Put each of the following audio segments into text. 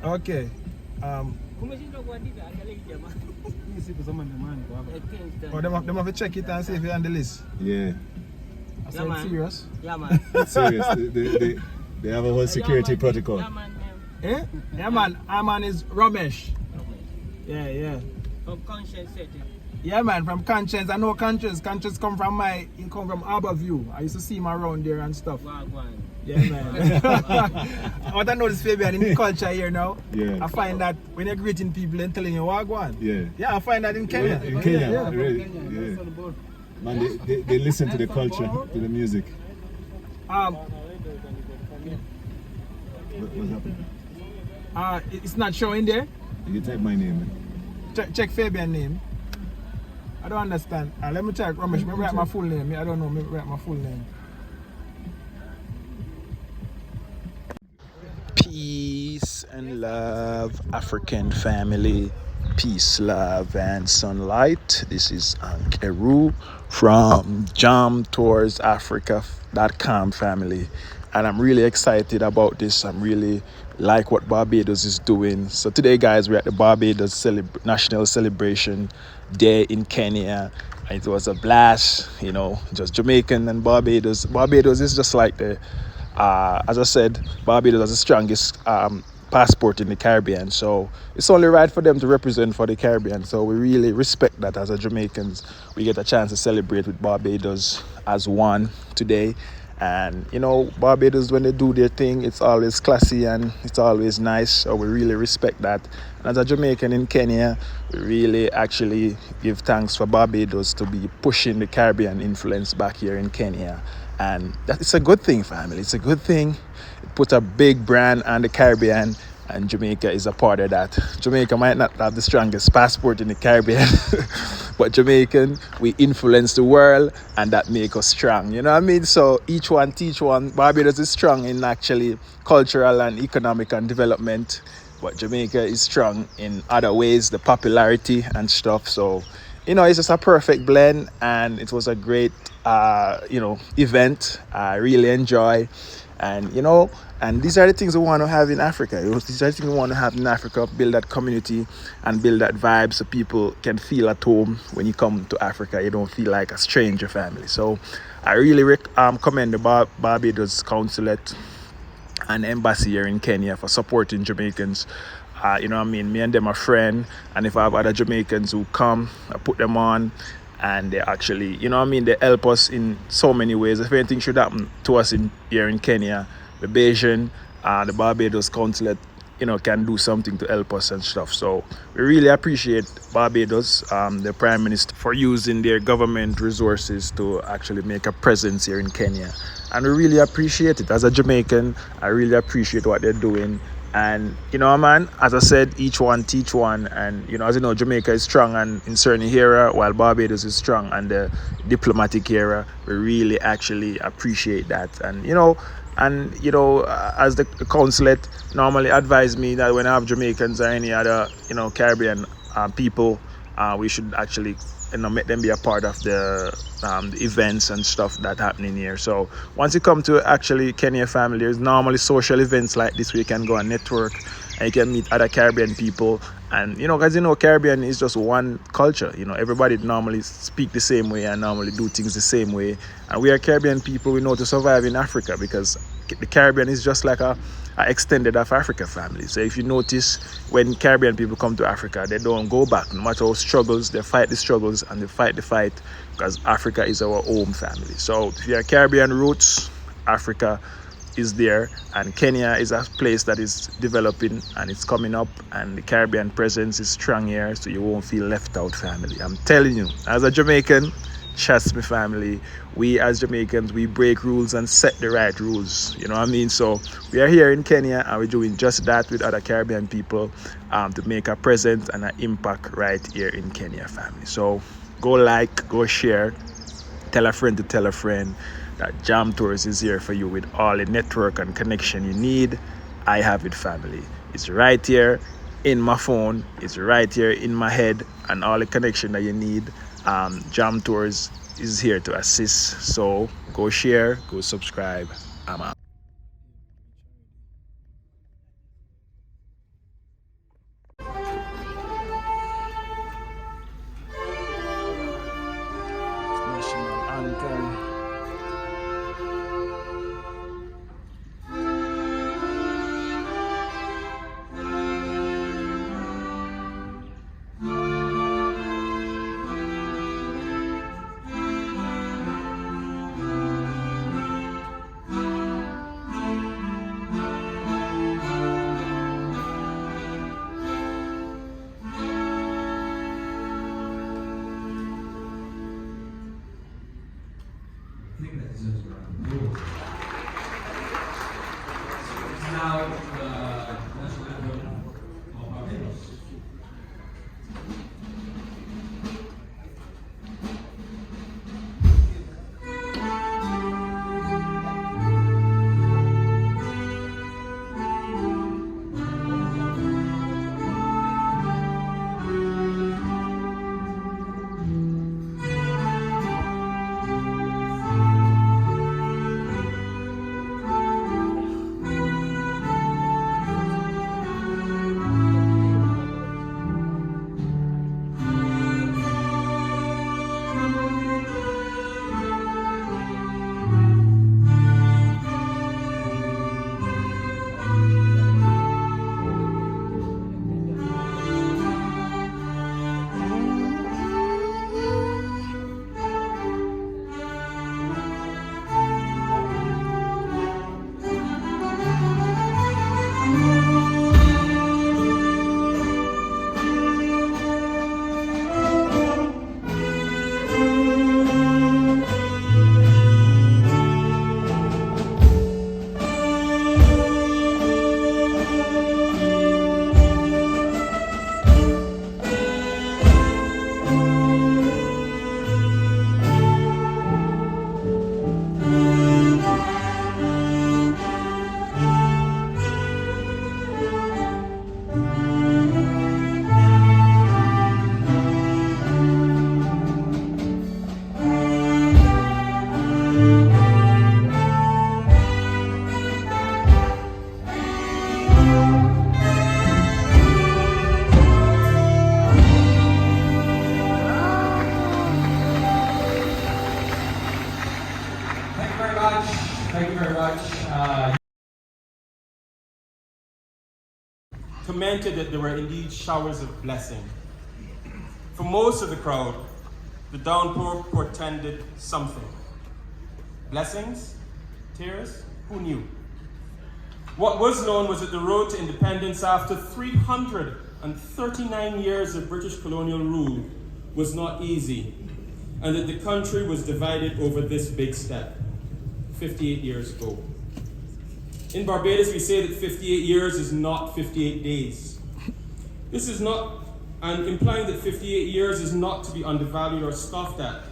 Okay. Oh, them have to check it and see if you're on the list. Yeah. So it's serious? Yeah, man. It's serious. They have a whole security protocol. Yeah, man. Eh? Yeah, man. Our man is Ramesh. Yeah. From Conscience City. Yeah, man, from Conscience. I know Conscience. Conscience come from Harborview. I used to see him around there and stuff. Wagwan. Yeah, man. What I notice, Fabian, in the culture here now, Yeah. I find that when you're greeting people and telling you Wagwan. Yeah. Yeah, I find that in Kenya. In Kenya, Yeah. really. Yeah. Man, they listen to the culture, to the music. What's happening? It's not showing there. You type my name, man. Check Fabian name. I don't understand. Let me check Ramesh. Let me write my full name. I don't know. Let me write my full name. Peace and love, African family. Peace, love, and sunlight. This is Ankeru from jamtoursafrica.com family. And I'm really excited about this. I'm really like what Barbados is doing. So today, guys, we're at the Barbados National Celebration Day in Kenya. It was a blast, just Jamaican and Barbados. Barbados is just like as I said, Barbados has the strongest passport in the Caribbean. So it's only right for them to represent for the Caribbean. So we really respect that as a Jamaicans. We get a chance to celebrate with Barbados as one today. And, Barbados, when they do their thing, it's always classy and it's always nice. So we really respect that. And as a Jamaican in Kenya, we really actually give thanks for Barbados to be pushing the Caribbean influence back here in Kenya. And it's a good thing, family. It's a good thing. It put a big brand on the Caribbean, and Jamaica is a part of that. Jamaica might not have the strongest passport in the Caribbean, but Jamaican, we influence the world, and that makes us strong. You know what I mean? So each one teach one. Barbados is strong in actually cultural and economic and development, but Jamaica is strong in other ways, the popularity and stuff. So, it's just a perfect blend, and it was a great, event. I really enjoy. And these are the things we want to have in Africa. These are the things we want to have in Africa. Build that community and build that vibe so people can feel at home when you come to Africa. You don't feel like a stranger, family. So I really commend the Barbados Consulate and Embassy here in Kenya for supporting Jamaicans. Me and them are friends. And if I have other Jamaicans who come, I put them on. And they actually, they help us in so many ways. If anything should happen to us here in Kenya, the Bayesian, the Barbados Consulate, can do something to help us and stuff. So we really appreciate Barbados, the Prime Minister, for using their government resources to actually make a presence here in Kenya. And we really appreciate it. As a Jamaican, I really appreciate what they're doing. And, man, as I said, each one teach one. And, as you know, Jamaica is strong and in certain era, while Barbados is strong and the diplomatic era. We really actually appreciate that. And, as the consulate normally advise me that when I have Jamaicans or any other, Caribbean people, we should actually make them be a part of the events and stuff that happening here. So once you come to actually Kenya family, there's normally social events like this where you can go and network and you can meet other Caribbean people. And because Caribbean is just one culture. Everybody normally speak the same way and normally do things the same way. And we are Caribbean people. We know to survive in Africa because the Caribbean is just like a extended of Africa family. So if you notice, when Caribbean people come to Africa, they don't go back. No matter how struggles, they fight the struggles and they fight the fight because Africa is our home family. So if you are Caribbean roots, Africa is there, and Kenya is a place that is developing and it's coming up, and the Caribbean presence is strong here, so you won't feel left out, family. I'm telling you, as a Jamaican, trust me, family, we as Jamaicans, we break rules and set the right rules. You know what I mean? So we are here in Kenya and we're doing just that with other Caribbean people to make a presence and an impact right here in Kenya, family. So go share, tell a friend to tell a friend that Jam Tours is here for you with all the network and connection you need. I have it, family. It's right here in my phone. It's right here in my head, and all the connection that you need. Jam Tours is here to assist. So go share, go subscribe. I'm out. now the national anthem of Barbados. Thank you very much. Commented that there were indeed showers of blessing. For most of the crowd, the downpour portended something. Blessings? Tears? Who knew? What was known was that the road to independence after 339 years of British colonial rule was not easy, and that the country was divided over this big step 58 years ago. In Barbados, we say that 58 years is not 58 days. This is not, and implying that 58 years is not to be undervalued or scoffed at.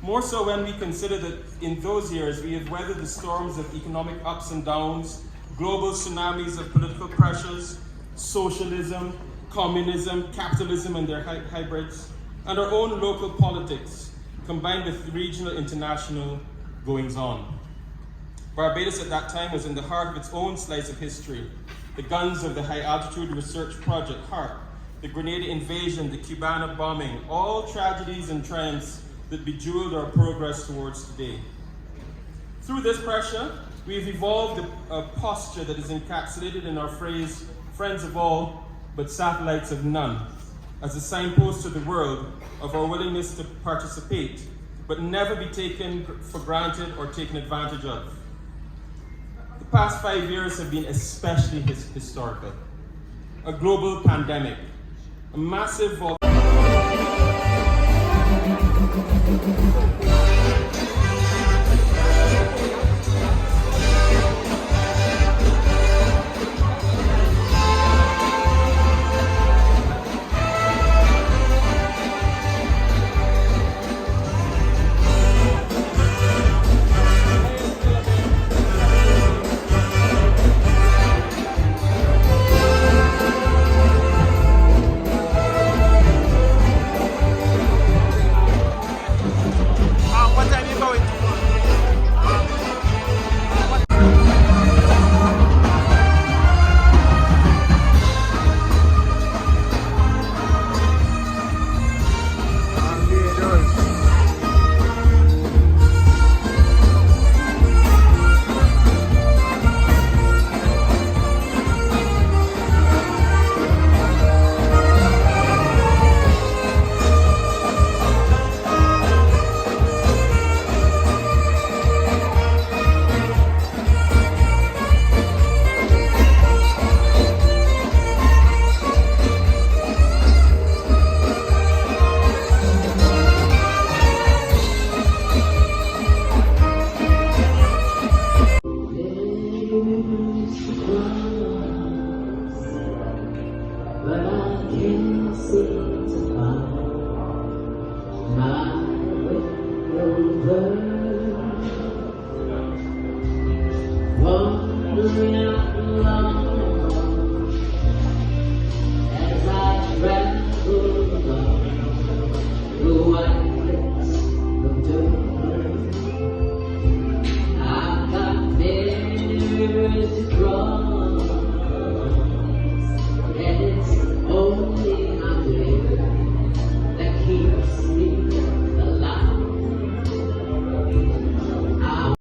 More so when we consider that in those years we have weathered the storms of economic ups and downs, global tsunamis of political pressures, socialism, communism, capitalism and their hybrids, and our own local politics, combined with regional international goings-on. Barbados at that time was in the heart of its own slice of history. The guns of the High Altitude Research Project, HARP, the Grenada invasion, the Cubana bombing, all tragedies and triumphs that bejeweled our progress towards today. Through this pressure, we've evolved a posture that is encapsulated in our phrase, friends of all, but satellites of none, as a signpost to the world of our willingness to participate, but never be taken for granted or taken advantage of. The past 5 years have been especially historical. A global pandemic, a massive love.